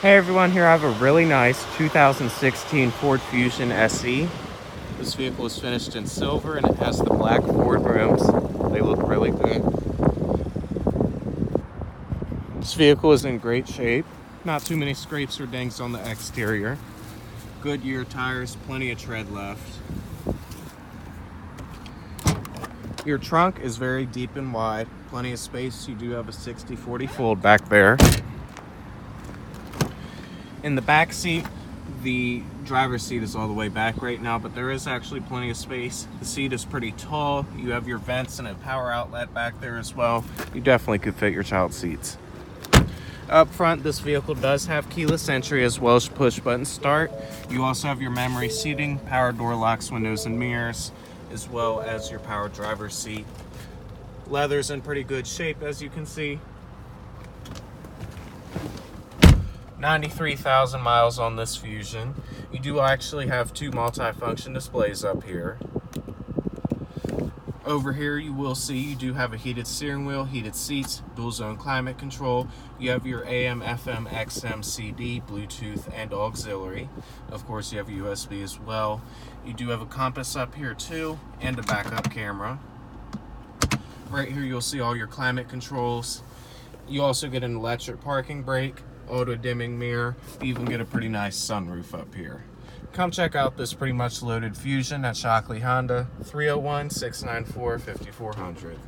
Hey everyone, here I have a really nice 2016 Ford Fusion SE. This vehicle is finished in silver and it has the black Ford rims. They look really good. This vehicle is in great shape. Not too many scrapes or dings on the exterior. Goodyear tires, plenty of tread left. Your trunk is very deep and wide. Plenty of space. You do have a 60/40 fold back there. In the back seat, the driver's seat is all the way back right now, but there is actually plenty of space. The seat is pretty tall. You have your vents and a power outlet back there as well. You definitely could fit your child seats. Up front, this vehicle does have keyless entry as well as push button start. You also have your memory seating, power door locks, windows and mirrors, as well as your power driver's seat. Leather's in pretty good shape, as you can see. 93,000 miles on this Fusion. You do actually have two multi-function displays up here. Over here you will see you do have a heated steering wheel, heated seats, dual zone climate control. You have your AM, FM, XM, CD, Bluetooth, and auxiliary. Of course you have USB as well. You do have a compass up here too, and a backup camera. Right here you'll see all your climate controls. You also get an electric parking brake, auto dimming mirror. You even get a pretty nice sunroof up here. Come check out this pretty much loaded Fusion at Shockley Honda, 301-694-5400.